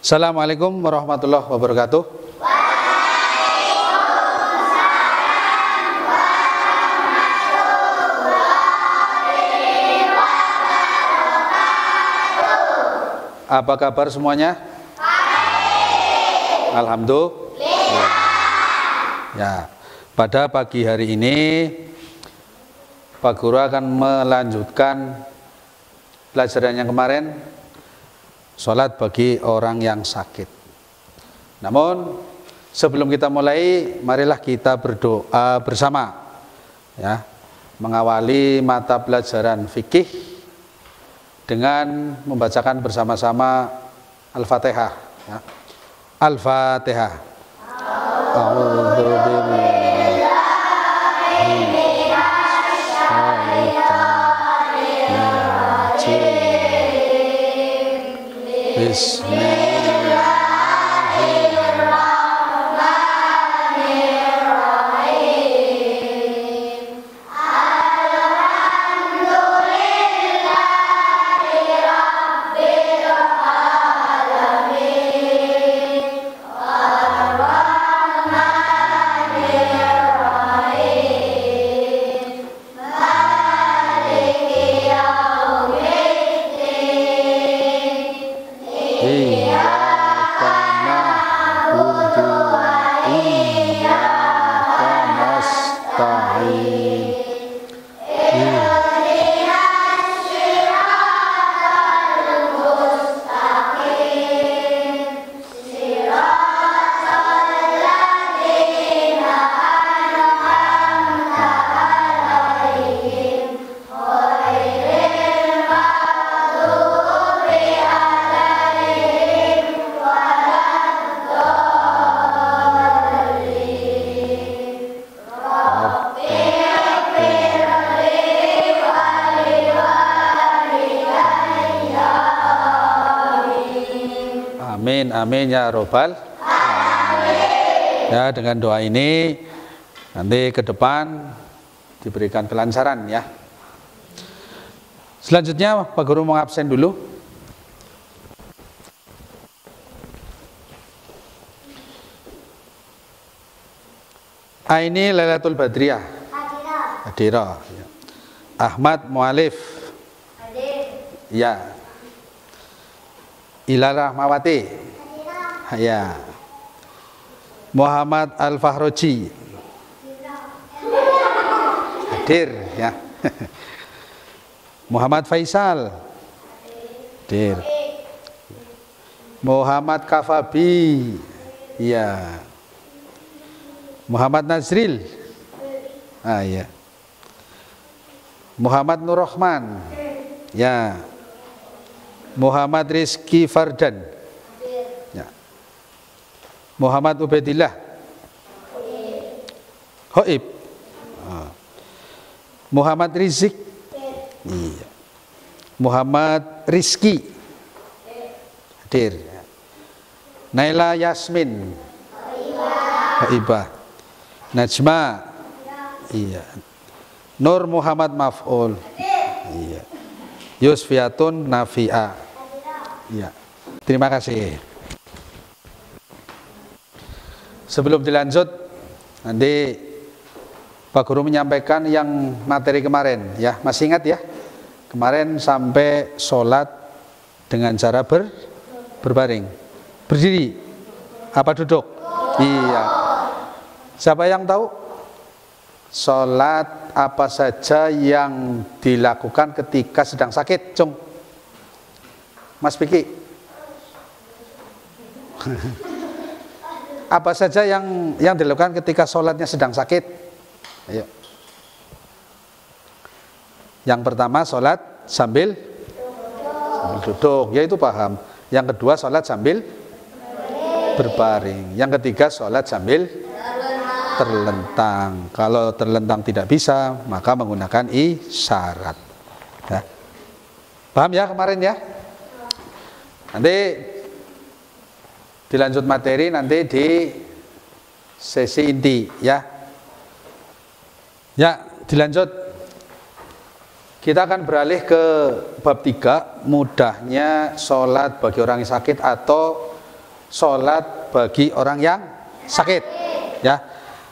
Assalamualaikum warahmatullahi wabarakatuh. Apa kabar semuanya? Alhamdulillah. Ya, pada pagi hari ini Pak Guru akan melanjutkan pelajaran yang kemarin, sholat bagi orang yang sakit. Namun sebelum kita mulai, marilah kita berdoa bersama, ya, mengawali mata pelajaran fikih dengan membacakan bersama-sama Al-Fatihah, ya. Al-Fatihah. Bismillahirrahmanirrahim. Alhamdulillahirabbil alamin. Arrahmanirrahim. Maliki yaumiddin. Iyyaka na'budu wa iyyaka nasta'in. Ihdinas siratal mustaqim. Siratal ladzina an'amta 'alaihim ghairil maghdubi 'alaihim Amin, amin ya robbal alamin. Ya, dengan doa ini nanti ke depan diberikan kelancaran, ya. Selanjutnya Pak Guru mau absen dulu. Aini Lailatul Badriyah Hadira. Ya. Ahmad Mu'alif Hadir. Ya. Ila Rahmawati Hadira. Ya. Muhammad Al-Fahroji Hadir, ya. Muhammad Faisal Hadir. Muhammad Kafabi, ya. Muhammad Nazril, ya. Muhammad Nur Rahman, ya. Muhammad Rizki Fardan, ya. Muhammad Ubaidillah Hoib, Muhammad Rizik, iya. Muhammad Rizki hadir, ya. Naila Yasmin Hoibah, Najma, iya. Nur Muhammad Maf'ul, iya. Yusfiatun Nafi'a, iya. Terima kasih. Sebelum dilanjut, nanti Pak Guru menyampaikan yang materi kemarin, ya. Masih ingat, ya? Kemarin sampai sholat dengan cara berbaring, berdiri, apa duduk? Iya. Siapa yang tahu sholat apa saja yang dilakukan ketika sedang sakit? Cung, Mas Piki. Apa saja yang dilakukan ketika sholatnya sedang sakit? Ayo. Yang pertama, sholat sambil duduk, ya itu paham. Yang kedua, sholat sambil berbaring. Yang ketiga, sholat sambil terlentang. Kalau terlentang tidak bisa, maka menggunakan isyarat, ya. Paham ya kemarin, ya? Nanti dilanjut materi nanti di sesi inti, ya. Ya, dilanjut. Kita akan beralih ke bab 3, mudahnya sholat bagi orang yang sakit atau sholat bagi orang yang sakit. Ya,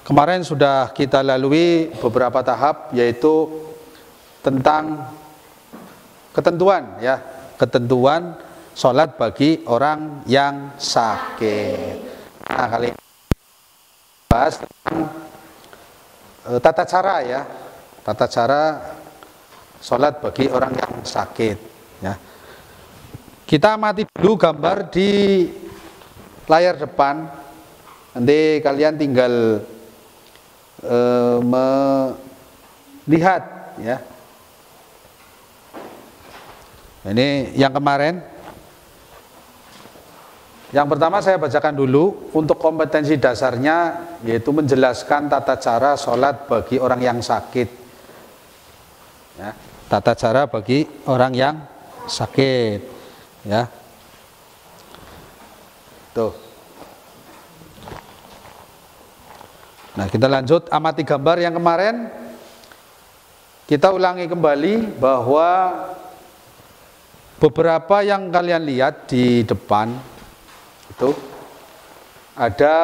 kemarin sudah kita lalui beberapa tahap, yaitu tentang ketentuan, ya, ketentuan sholat bagi orang yang sakit. Nah, kali ini bahas tentang tata cara, ya, tata cara sholat bagi orang yang sakit. Ya, kita amati dulu gambar di layar depan. Nanti kalian tinggal melihat, ya. Ini yang kemarin. Yang pertama saya bacakan dulu untuk kompetensi dasarnya, yaitu menjelaskan tata cara sholat bagi orang yang sakit. Ya, tata cara bagi orang yang sakit. Ya, tuh. Nah, kita lanjut amati gambar yang kemarin. Kita ulangi kembali bahwa beberapa yang kalian lihat di depan itu ada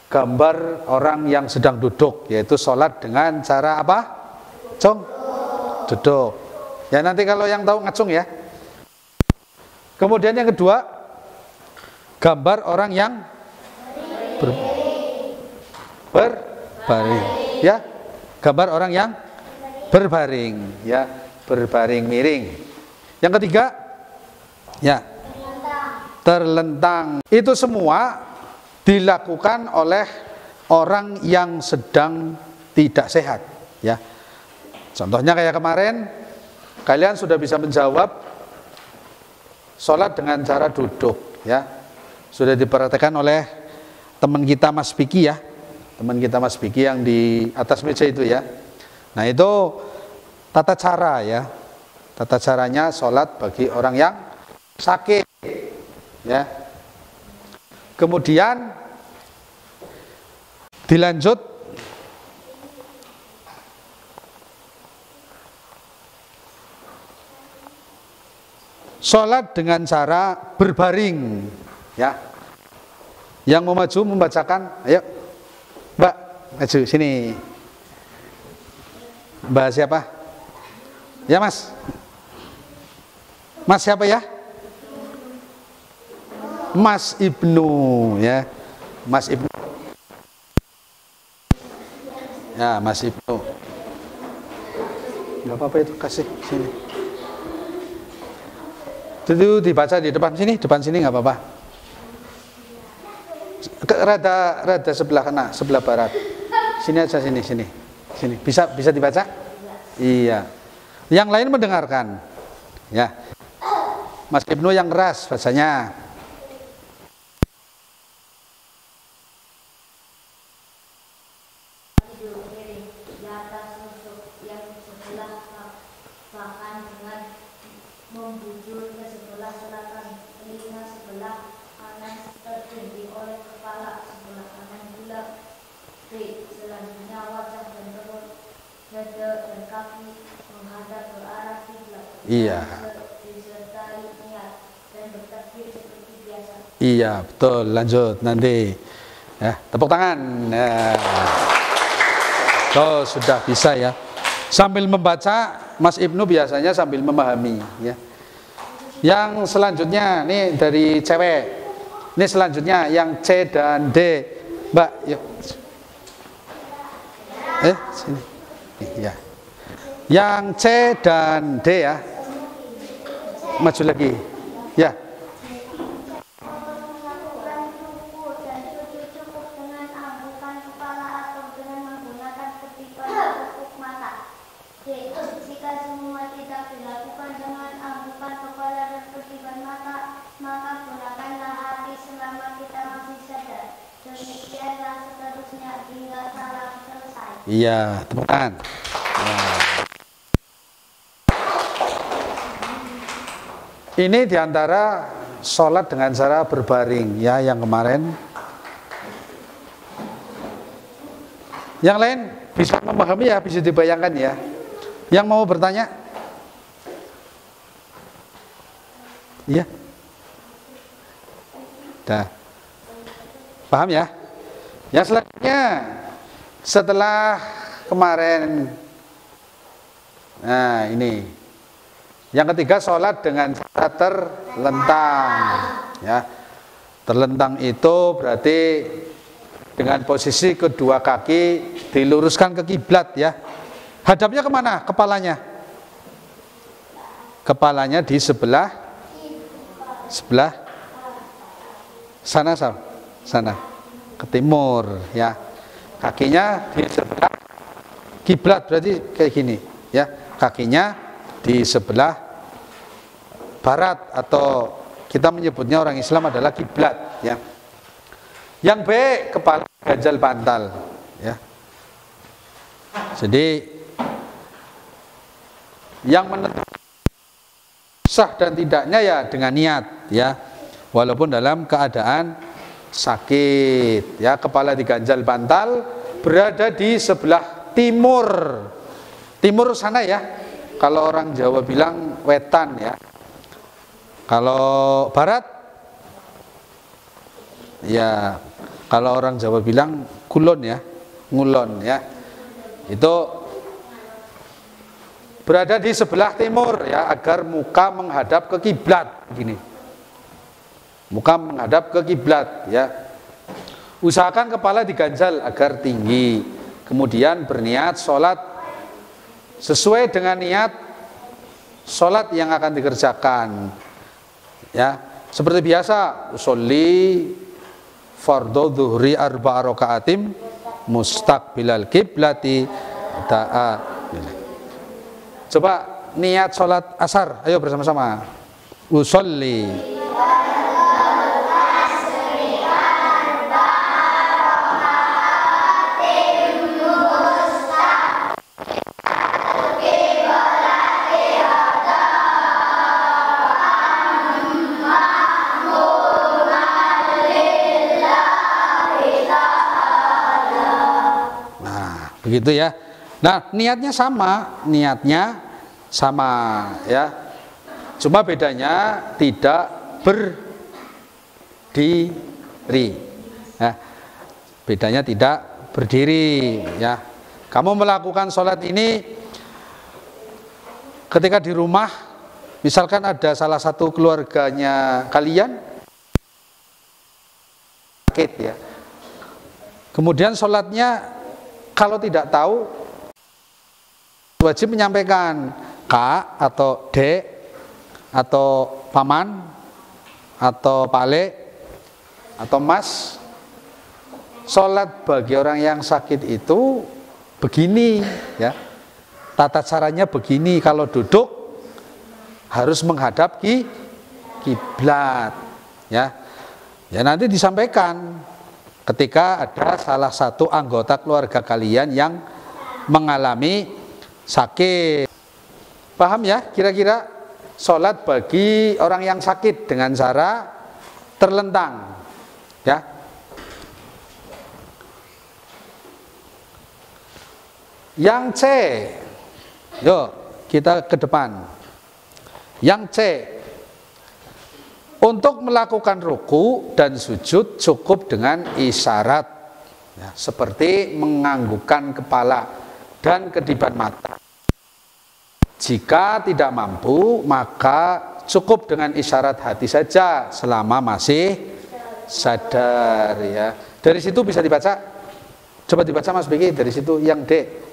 gambar orang yang sedang duduk, yaitu sholat dengan cara apa? Duduk. Ya, nanti kalau yang tahu ngacung, ya. Kemudian yang kedua, gambar orang yang berbaring, ya, gambar orang yang berbaring, ya, berbaring miring. Yang ketiga, ya, terlentang. Itu semua dilakukan oleh orang yang sedang tidak sehat, ya. Contohnya kayak kemarin, kalian sudah bisa menjawab sholat dengan cara duduk, ya. Sudah diperhatikan oleh teman kita Mas Piki, ya. Teman kita Mas Piki yang di atas meja itu, ya. Nah, itu tata cara, ya. Tata caranya sholat bagi orang yang sakit, ya. Kemudian dilanjut sholat dengan cara berbaring, ya. Yang mau maju membacakan, ayo Mbak, maju sini. Mbak siapa? Ya, Mas. Mas siapa, ya? Mas Ibnu, ya. Mas Ibnu. Ya, Mas Ibnu. Enggak apa-apa itu, kasih sini. Itu dibaca di depan sini enggak apa-apa. Rada sebelah kanan, sebelah barat. Sini aja, sini. Sini. Bisa dibaca? Iya. Yang lain mendengarkan. Ya. Mas Ibnu yang keras bacanya. Iya. Iya, betul. Lanjut nanti. Ya, tepuk tangan. Ya. Oh, sudah bisa, ya. Sambil membaca, Mas Ibnu biasanya sambil memahami, ya. Yang selanjutnya, nih dari cewek. Ini selanjutnya yang C dan D. Mbak, yuk. Sini. Iya. Yang C dan D, ya. Maju lagi. Ya. Iya, tepuk tangan. Nah. Ini diantara sholat dengan cara berbaring, ya, yang kemarin. Yang lain bisa memahami, ya, bisa dibayangkan, ya. Yang mau bertanya? Ya. Dah. Paham ya? Yang selanjutnya setelah kemarin, nah ini yang ketiga, sholat dengan cara terlentang ya. Terlentang itu berarti dengan posisi kedua kaki diluruskan ke kiblat ya. Hadapnya kemana? Kepalanya. Kepalanya di sebelah sana, sana ke timur ya. Kakinya di sebelah kiblat, berarti kayak gini ya. Kakinya di sebelah barat, atau kita menyebutnya orang Islam adalah kiblat ya. Yang B, kepala ganjal bantal ya. Jadi yang menentukan sah dan tidaknya ya dengan niat ya, walaupun dalam keadaan sakit ya. Kepala diganjal bantal berada di sebelah timur, timur sana ya. Kalau orang Jawa bilang wetan ya. Kalau barat ya, kalau orang Jawa bilang kulon ya, ngulon ya. Itu berada di sebelah timur ya, agar muka menghadap ke kiblat gini. Muka menghadap ke kiblat ya. Usahakan kepala diganjal agar tinggi. Kemudian berniat sholat sesuai dengan niat sholat yang akan dikerjakan ya. Seperti biasa, usolli fardhu dhuhri arba'a raka'atim mustaqbilal kiblati ta'a. Coba niat sholat asar, ayo bersama-sama. Usolli begitu ya. Nah, niatnya sama ya. Cuma bedanya tidak berdiri. Ya. Bedanya tidak berdiri ya. Kamu melakukan sholat ini ketika di rumah, misalkan ada salah satu keluarganya kalian sakit ya. Kemudian sholatnya kalau tidak tahu, wajib menyampaikan Kak atau Dek atau Paman atau Pale atau Mas. Sholat bagi orang yang sakit itu begini ya. Tata caranya begini, kalau duduk harus menghadap kiblat ya. Ya nanti disampaikan ketika ada salah satu anggota keluarga kalian yang mengalami sakit. Paham ya? Kira-kira sholat bagi orang yang sakit dengan cara terlentang ya. Yang C, yuk kita ke depan. Yang C, untuk melakukan ruku dan sujud cukup dengan isyarat ya, seperti menganggukkan kepala dan kedipan mata. Jika tidak mampu, maka cukup dengan isyarat hati saja selama masih sadar ya. Dari situ bisa dibaca. Coba dibaca Mas Biki dari situ yang D.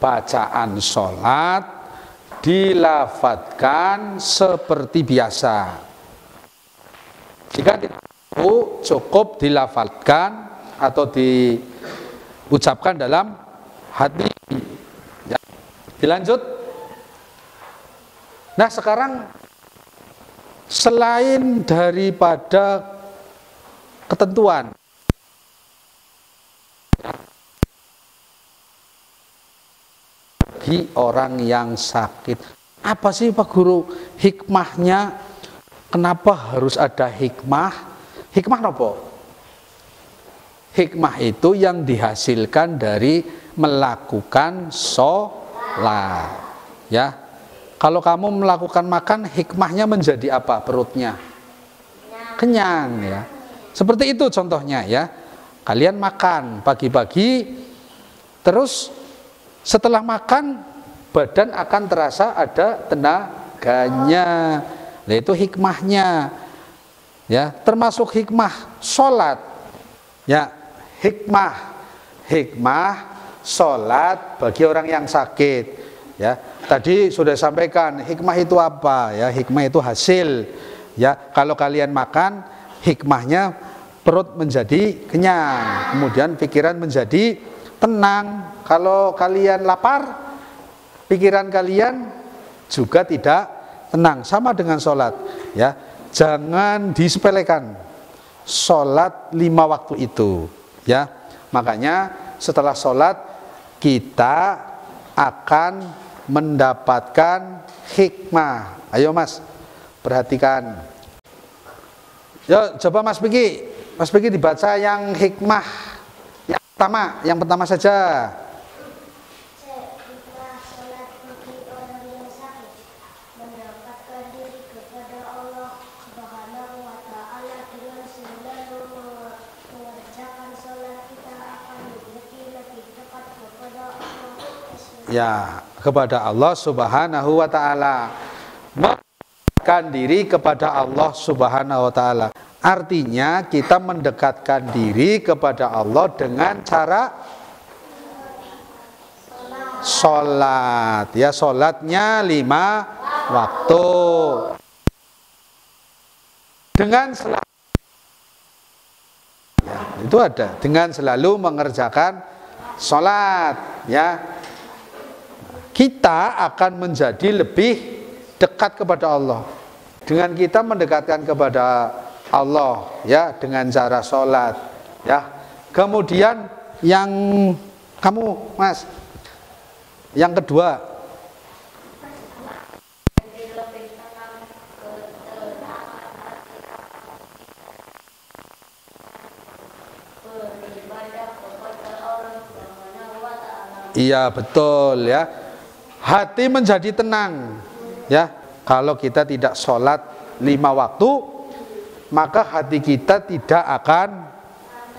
Bacaan sholat dilafadzkan seperti biasa. Jika tidak cukup dilafadzkan atau diucapkan dalam hati ya. Dilanjut. Nah sekarang selain daripada ketentuan bagi orang yang sakit, apa sih Pak Guru hikmahnya? Kenapa harus ada hikmah? Hikmah apa? Hikmah itu yang dihasilkan dari melakukan sholat. Ya, kalau kamu melakukan makan, hikmahnya menjadi apa? Perutnya kenyang, ya. Seperti itu contohnya, ya. Kalian makan pagi-pagi, terus setelah makan badan akan terasa ada tenaganya. Nah, itu hikmahnya. Ya, termasuk hikmah sholat. Ya, hikmah sholat bagi orang yang sakit. Ya, tadi sudah sampaikan hikmah itu apa? Ya, hikmah itu hasil. Ya, kalau kalian makan, hikmahnya perut menjadi kenyang, kemudian pikiran menjadi tenang. Kalau kalian lapar, pikiran kalian juga tidak tenang. Sama dengan sholat. Ya, jangan disepelekan sholat 5 waktu itu. Ya, makanya setelah sholat kita akan mendapatkan hikmah. Ayo Mas, perhatikan. Yo, coba Mas Piki dibaca yang hikmah yang pertama saja. Hikmah sholat bagi orang yang sakit, mendapatkan diri kepada Allah Subhanahu wa Ta'ala. Dengan selalu mengerjakan sholat, kita akan lebih dekat kepada Allah. Ya, kepada Allah Subhanahu wa Ta'ala. Mendekatkan diri kepada Allah Subhanahu wa Ta'ala. Artinya kita mendekatkan diri kepada Allah dengan cara sholat. Ya, sholatnya 5 waktu. Dengan selalu, ya, itu ada. Dengan selalu mengerjakan sholat. Ya, kita akan menjadi lebih dekat kepada Allah. Dengan kita mendekatkan kepada Allah, ya, dengan cara sholat. Ya, kemudian yang kamu Mas, yang kedua, iya betul, ya, hati menjadi tenang. Ya, kalau kita tidak sholat 5 waktu, maka hati kita tidak akan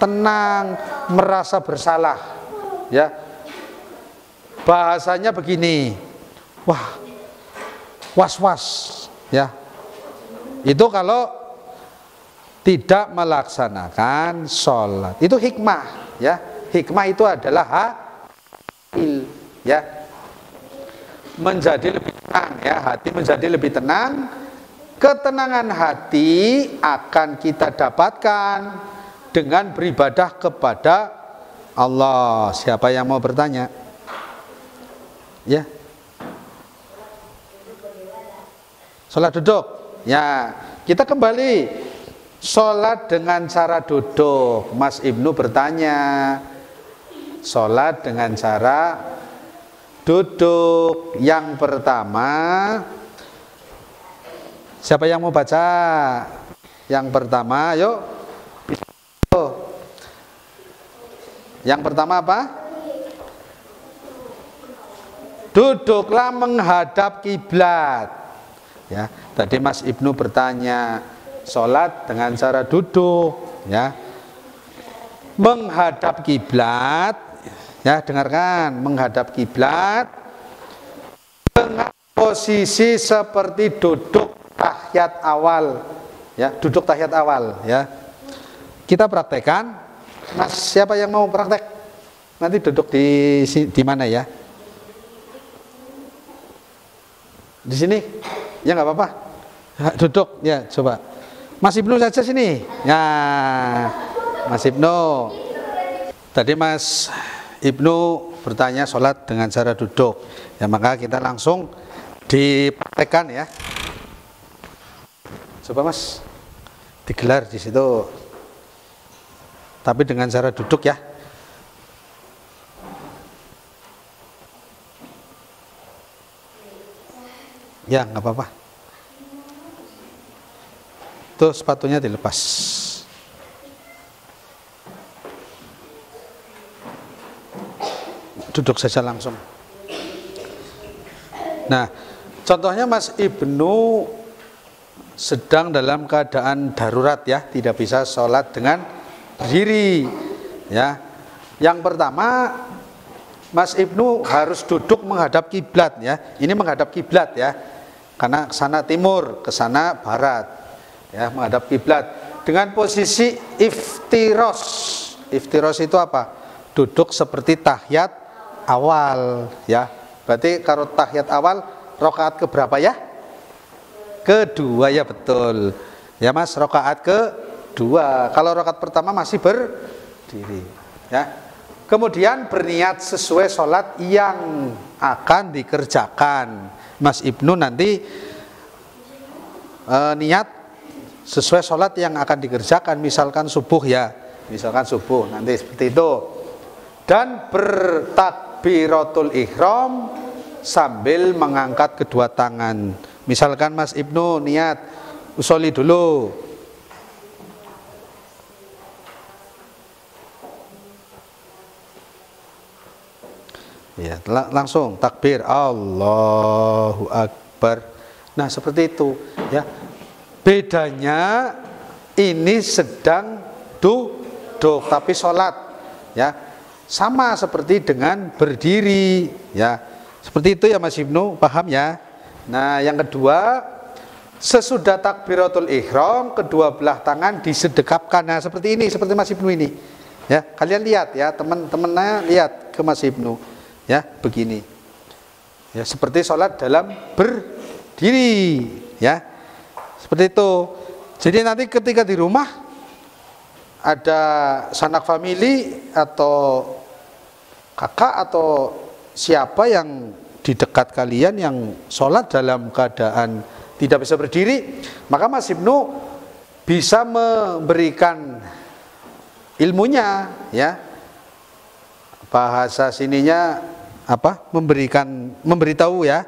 tenang, merasa bersalah. Ya, bahasanya begini, wah, was-was. Ya, itu kalau tidak melaksanakan sholat. Itu hikmah. Ya, hikmah itu adalah hasil. Ya, menjadi lebih tenang. Ya, hati menjadi lebih tenang. Ketenangan hati akan kita dapatkan dengan beribadah kepada Allah. Siapa yang mau bertanya? Ya. Sholat duduk. Ya, kita kembali. Sholat dengan cara duduk. Mas Ibnu bertanya. Sholat dengan cara duduk. Yang pertama, siapa yang mau baca? Yang pertama, yuk. Yang pertama apa? Duduklah menghadap kiblat. Ya, tadi Mas Ibnu bertanya, sholat dengan cara duduk. Ya, menghadap kiblat. Ya, dengarkan, menghadap kiblat dengan posisi seperti duduk tahiyat awal. Ya, duduk tahiyat awal. Ya, kita praktekkan. Mas, siapa yang mau praktek? Nanti duduk di mana ya? Di sini? Ya nggak apa-apa. Duduk ya, coba. Mas Ibnu saja sini. Ya, Mas Ibnu. Tadi Mas Ibnu bertanya sholat dengan cara duduk. Ya, maka kita langsung dipraktekkan ya. Coba Mas, digelar di situ. Tapi dengan cara duduk ya. Ya, nggak apa-apa. Tuh sepatunya dilepas. duduk saja langsung. Nah, contohnya Mas Ibnu sedang dalam keadaan darurat ya, tidak bisa sholat dengan berdiri ya. Yang pertama, Mas Ibnu harus duduk menghadap kiblat ya. Ini menghadap kiblat ya, karena ke sana timur, ke sana barat ya, menghadap kiblat dengan posisi iftiros. Iftiros itu apa? Duduk seperti tahiyat awal ya. Berarti kalau tahiyat awal rakaat keberapa ya? Kedua ya, betul ya Mas, rakaat kedua. Kalau rakaat pertama masih berdiri ya. Kemudian berniat sesuai sholat yang akan dikerjakan. Mas Ibnu nanti niat sesuai sholat yang akan dikerjakan. Misalkan subuh ya, misalkan subuh nanti seperti itu. Dan bertakbiratul ihram sambil mengangkat kedua tangan. Misalkan Mas Ibnu niat usolli dulu, ya, langsung takbir Allahu Akbar. Nah seperti itu ya. Bedanya ini sedang duduk tapi sholat ya, sama seperti dengan berdiri ya. Seperti itu ya Mas Ibnu, paham ya? Nah yang kedua, sesudah takbiratul ihram kedua belah tangan disedekapkan. Nah seperti ini, seperti Mas Ibnu ini ya. Kalian lihat ya, teman-temannya lihat ke Mas Ibnu ya, begini ya, seperti sholat dalam berdiri ya, seperti itu. Jadi nanti ketika di rumah ada sanak famili atau kakak atau siapa yang di dekat kalian yang sholat dalam keadaan tidak bisa berdiri, maka Mas Ibnu bisa memberikan ilmunya ya, bahasa sininya apa? Memberitahu ya.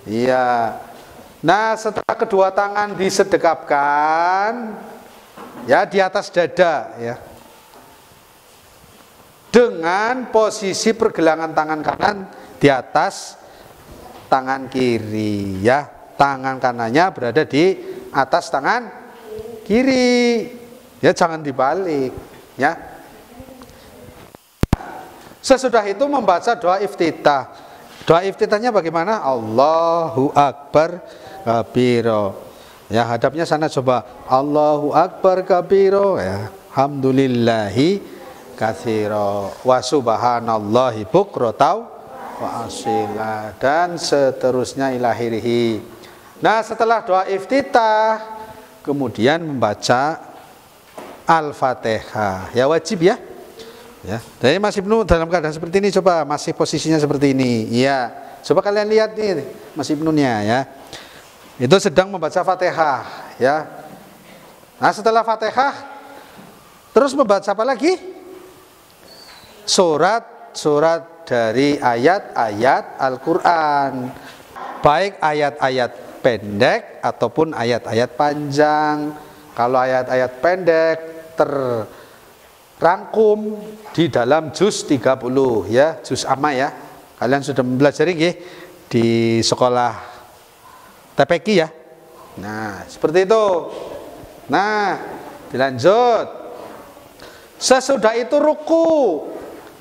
Iya. Nah, setelah kedua tangan disedekapkan ya di atas dada ya, dengan posisi pergelangan tangan kanan di atas tangan kiri ya. Tangan kanannya berada di atas tangan kiri ya, jangan dibalik ya. Sesudah itu membaca doa iftitah. Doa iftitahnya bagaimana? Allahu Akbar kabiro ya, hadapnya sana coba. Allahu Akbar kabiro ya, alhamdulillahi katsiro wa subhanallahi bukrotau wa asila, dan seterusnya ilahirihi. Nah setelah doa iftitah kemudian membaca Al-Fatihah ya, wajib ya. Ya, jadi Mas Ibnu dalam keadaan seperti ini, coba masih posisinya seperti ini. Ya, coba kalian lihat nih Mas Ibnunya ya. Itu sedang membaca Fatihah ya. Nah, setelah Fatihah terus membaca apa lagi? Surat-surat dari ayat-ayat Al-Qur'an. Baik ayat-ayat pendek ataupun ayat-ayat panjang. Kalau ayat-ayat pendek terrangkum di dalam juz 30 ya, juz amma ya. Kalian sudah mempelajari nggih di sekolah TPQ ya. Nah, seperti itu. Nah, dilanjut. Sesudah itu ruku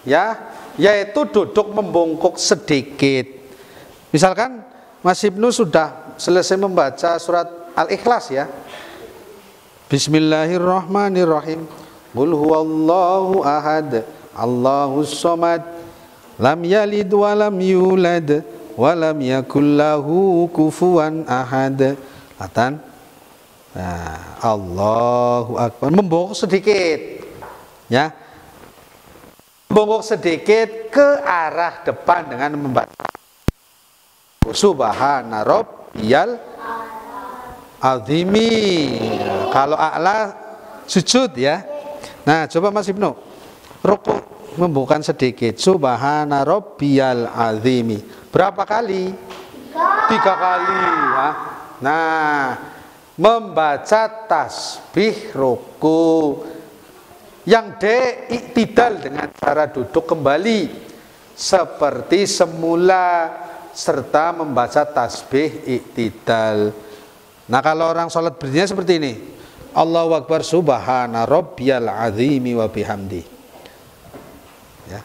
ya, yaitu duduk membungkuk sedikit. Misalkan Mas Ibnu sudah selesai membaca surat Al-Ikhlas ya. Bismillahirrahmanirrahim. Qul huwallahu ahad, Allahus samad, lam yalid wa lam yulad wa lam yakul lahu kufuwan ahad. Latan. Nah, Allahu akbar. Membongkok sedikit. Ya. Membongkok sedikit ke arah depan dengan membaca Subhana rabbiyal azimi. Kalau a'la sujud ya. Nah, coba Mas Ibnu ruku, membungkukkan sedikit. Subhana rabbiyal azimi. Berapa kali? 3 kali ya. Nah, membaca tasbih ruku yang iktidal dengan cara duduk kembali seperti semula serta membaca tasbih iktidal. Nah, kalau orang sholat berdirinya seperti ini. Allahu Akbar subhana rabbiyal azimi wa bihamdi. Ya.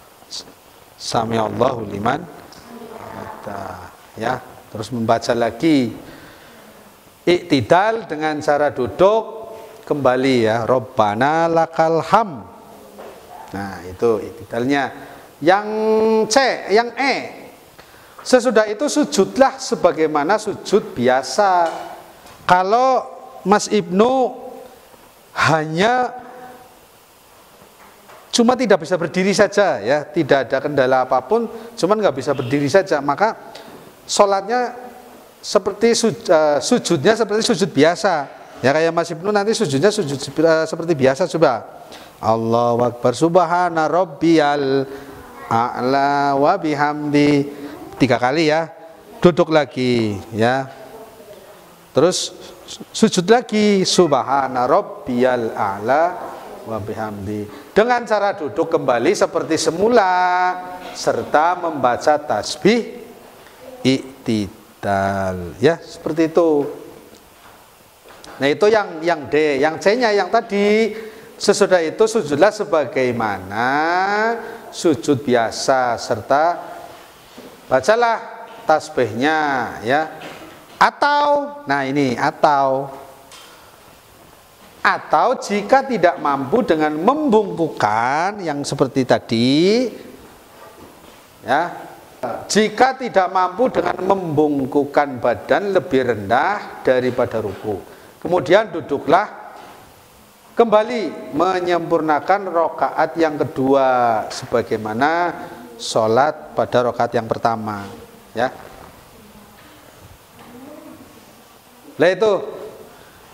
Sami Allahu liman hamida. Ya, terus membaca lagi iktidal dengan cara duduk kembali ya. Rabbana lakal ham. Nah, itu iktidalnya. Yang C, yang E. Sesudah itu sujudlah sebagaimana sujud biasa. Kalau Mas Ibnu hanya cuma tidak bisa berdiri saja ya, tidak ada kendala apapun, cuman nggak bisa berdiri saja, maka sholatnya seperti sujudnya seperti sujud biasa ya, kayak Mas Ibnu nanti sujudnya sujud seperti biasa. Coba Allahu Akbar subhana rabbiyal a'la wa bihamdi 3 kali ya, duduk lagi ya, terus sujud lagi subhana rabbiyal a'la wa bihamdi dengan cara duduk kembali seperti semula serta membaca tasbih iktidal ya, seperti itu. Nah, itu yang D. Yang C-nya yang tadi, sesudah itu sujudlah sebagaimana sujud biasa serta bacalah tasbihnya ya. Atau, nah ini atau jika tidak mampu dengan membungkukkan yang seperti tadi ya, jika tidak mampu dengan membungkukkan badan lebih rendah daripada ruku, kemudian duduklah kembali menyempurnakan rakaat yang kedua sebagaimana sholat pada rakaat yang pertama ya. Lah itu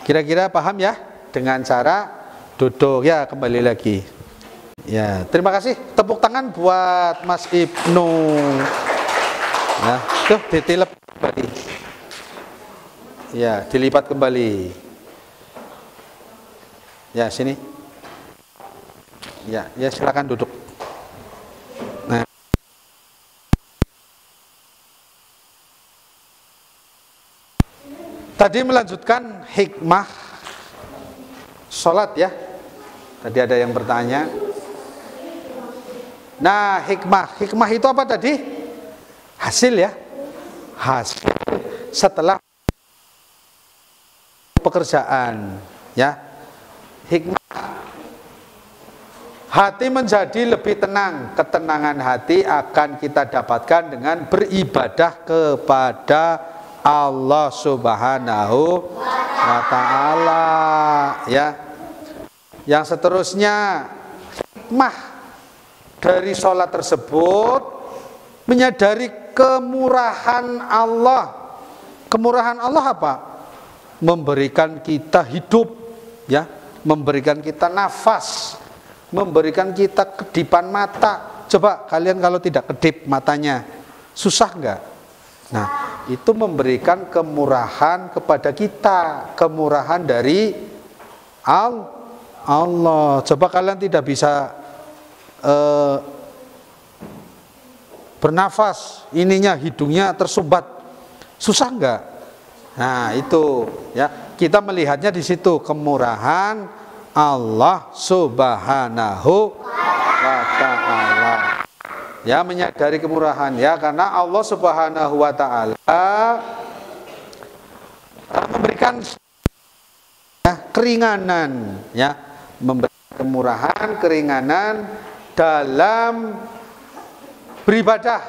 kira-kira paham ya dengan cara duduk ya, kembali lagi ya. Terima kasih, tepuk tangan buat Mas Ibnu ya. Tuh ditilep kembali ya, dilipat kembali ya, sini ya, ya silakan duduk. Nah, tadi melanjutkan hikmah sholat ya. Tadi ada yang bertanya. Nah, hikmah itu apa tadi? Hasil ya. Hasil setelah pekerjaan ya. Hikmah, hati menjadi lebih tenang. Ketenangan hati akan kita dapatkan dengan beribadah kepada Allah Subhanahu wa ta'ala ya. Yang seterusnya, hikmah dari sholat tersebut menyadari kemurahan Allah. Kemurahan Allah apa? Memberikan kita hidup ya, memberikan kita nafas, memberikan kita kedipan mata. Coba kalian kalau tidak kedip matanya, susah nggak? Nah, itu memberikan kemurahan kepada kita, kemurahan dari Allah. Coba kalian tidak bisa bernafas, ininya hidungnya tersumbat, susah nggak? Nah, itu ya, kita melihatnya di situ kemurahan Allah Subhanahu wa ta'ala. Ya, menyadari kemurahan ya, karena Allah Subhanahu wa ta'ala memberikan ya, keringanan ya, memberikan kemurahan, keringanan dalam beribadah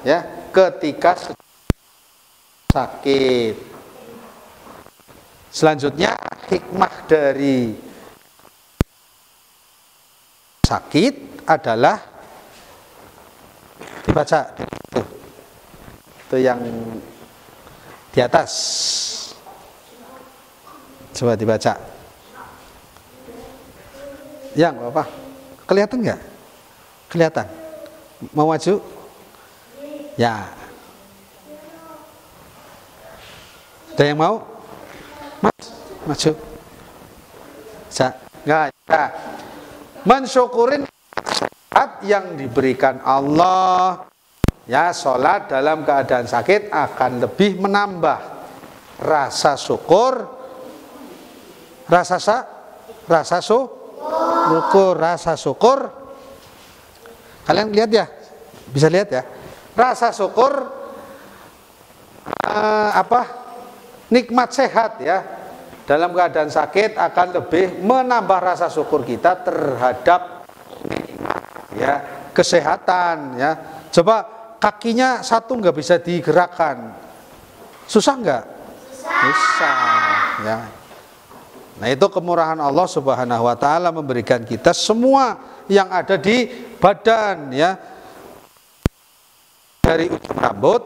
ya, ketika sakit. Selanjutnya, hikmah dari sakit adalah dibaca itu yang di atas, coba dibaca yang apa, kelihatan nggak? Kelihatan? Mau maju ya, ada yang mau maju nggak ya. Mensyukurin yang diberikan Allah ya sholat dalam keadaan sakit akan lebih menambah rasa syukur, rasa syukur. Kalian lihat ya, bisa lihat ya, rasa syukur nikmat sehat ya, dalam keadaan sakit akan lebih menambah rasa syukur kita terhadap nikmat ya, kesehatan ya. Coba kakinya satu nggak bisa digerakkan, susah nggak? Susah ya. Nah itu kemurahan Allah Subhanahu Wa Taala memberikan kita semua yang ada di badan ya, dari ujung rambut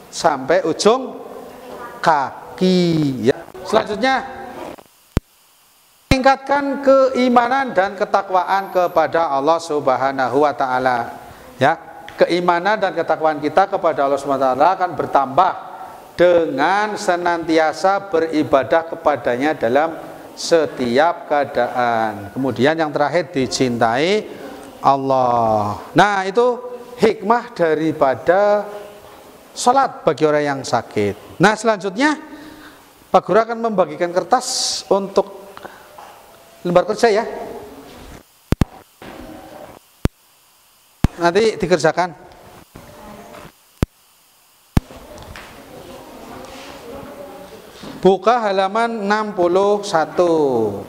sampai ujung kaki ya. Selanjutnya meningkatkan keimanan dan ketakwaan kepada Allah Subhanahu Wa Taala ya. Keimanan dan ketakwaan kita kepada Allah Subhanahu Wa Taala akan bertambah dengan senantiasa beribadah kepadanya dalam setiap keadaan. Kemudian yang terakhir, dicintai Allah. Nah itu hikmah daripada sholat bagi orang yang sakit. Nah selanjutnya Pak Guru akan membagikan kertas untuk lembar kerja ya, nanti dikerjakan. Buka halaman 61.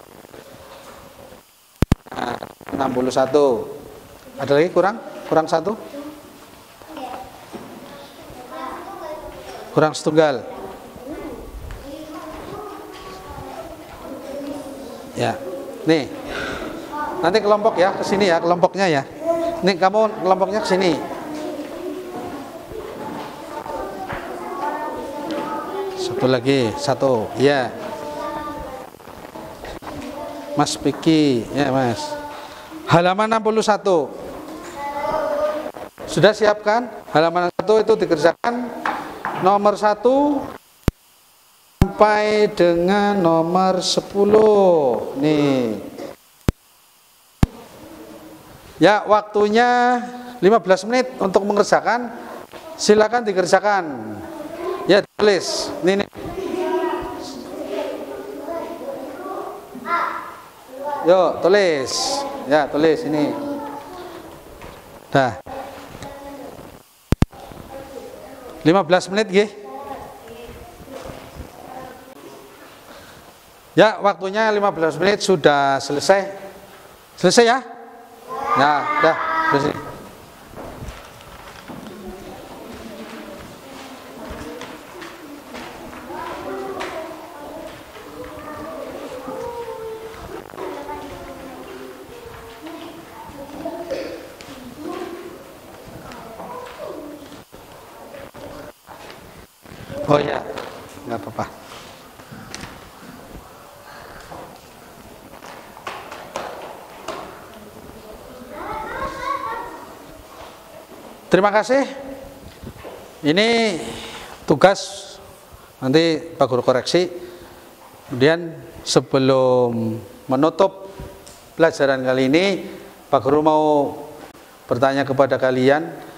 Nah, 61. Ada lagi kurang? Kurang satu? Kurang setunggal. Ya. Nih. Nanti kelompok ya, ke sini ya kelompoknya ya. Nih kamu kelompoknya ke sini. Satu lagi, satu. Ya. Mas Piki, ya Mas. Halaman 61. Sudah siapkan? Halaman 1 itu dikerjakan nomor 1 sampai dengan nomor 10. Nih. Ya, waktunya 15 menit untuk mengerjakan. Silakan dikerjakan. Ya, tulis. Nih. Yuk, tulis. Ya, tulis ini. Dah. 15 menit nggih. Ya, waktunya 15 menit sudah selesai. Selesai ya? Nah, dah, selesai. Oh ya, nggak apa-apa. Terima kasih. Ini tugas nanti Pak Guru koreksi. Kemudian sebelum menutup pelajaran kali ini, Pak Guru mau bertanya kepada kalian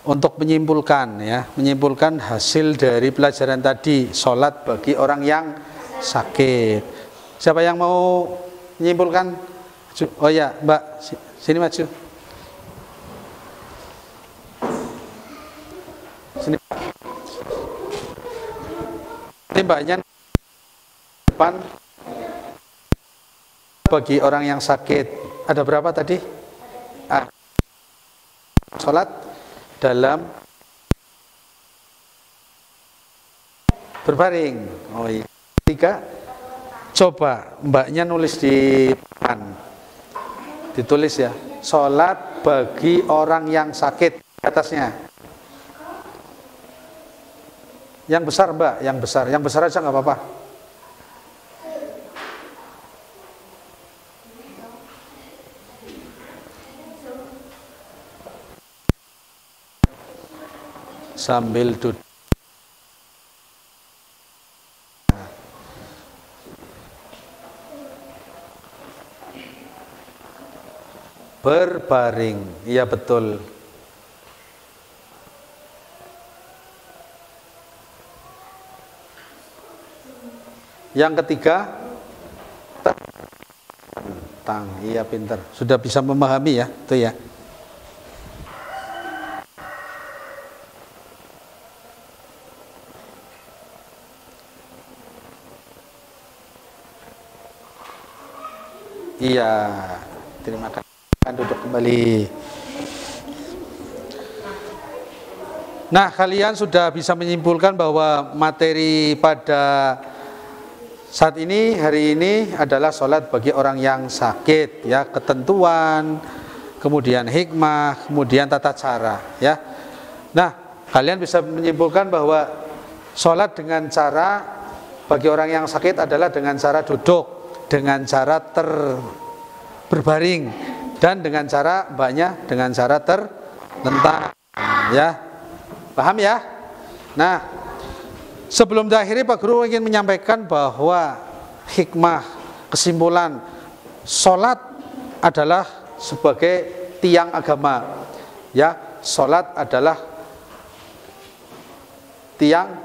untuk menyimpulkan ya, menyimpulkan hasil dari pelajaran tadi, sholat bagi orang yang sakit. Siapa yang mau menyimpulkan? Oh ya, Mbak, sini maju. Sini. Ini Mbaknya depan bagi orang yang sakit. Ada berapa tadi? Sholat dalam berbaring. Oh iya. 3. Coba Mbaknya nulis di depan. Ditulis ya. Sholat bagi orang yang sakit. Atasnya. Yang besar Mbak, yang besar. Yang besar aja nggak apa-apa. Sambil duduk. Berbaring, iya betul. Yang ketiga, tentang. Iya, pinter. Sudah bisa memahami ya, itu ya. Iya, terima kasih. Duduk kembali. Nah, kalian sudah bisa menyimpulkan bahwa materi pada saat ini, hari ini adalah sholat bagi orang yang sakit, ya, ketentuan, kemudian hikmah, kemudian tata cara, ya. Nah, kalian bisa menyimpulkan bahwa sholat dengan cara bagi orang yang sakit adalah dengan cara duduk, dengan cara berbaring, dan dengan cara mbaknya dengan cara terlentang, ya. Paham ya? Nah, sebelum diakhiri Pak Guru ingin menyampaikan bahwa hikmah, kesimpulan, sholat adalah sebagai tiang agama, ya. Sholat adalah tiang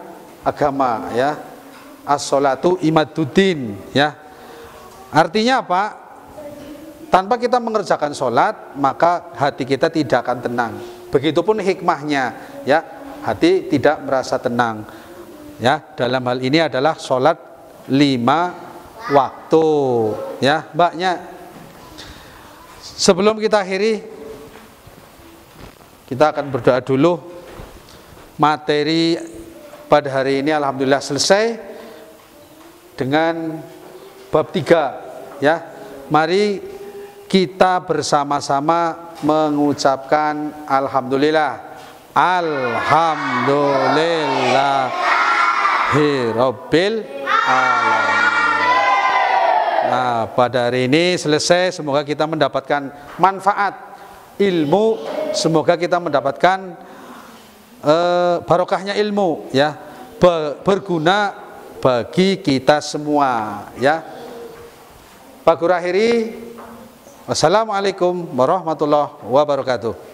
agama, ya. As-sholatu imaduddin, ya. Artinya apa? Tanpa kita mengerjakan sholat, maka hati kita tidak akan tenang. Begitupun hikmahnya, ya, hati tidak merasa tenang. Ya, dalam hal ini adalah sholat 5 waktu, ya, mbaknya. Sebelum kita akhiri, kita akan berdoa dulu. Materi pada hari ini alhamdulillah selesai dengan bab 3, ya. Mari kita bersama-sama mengucapkan alhamdulillah. Alhamdulillahirabbil alamin. Nah, pada hari ini selesai, semoga kita mendapatkan manfaat ilmu, semoga kita mendapatkan barokahnya ilmu, ya, berguna bagi kita semua, ya. Pak Guru akhiri, wassalamualaikum warahmatullahi wabarakatuh.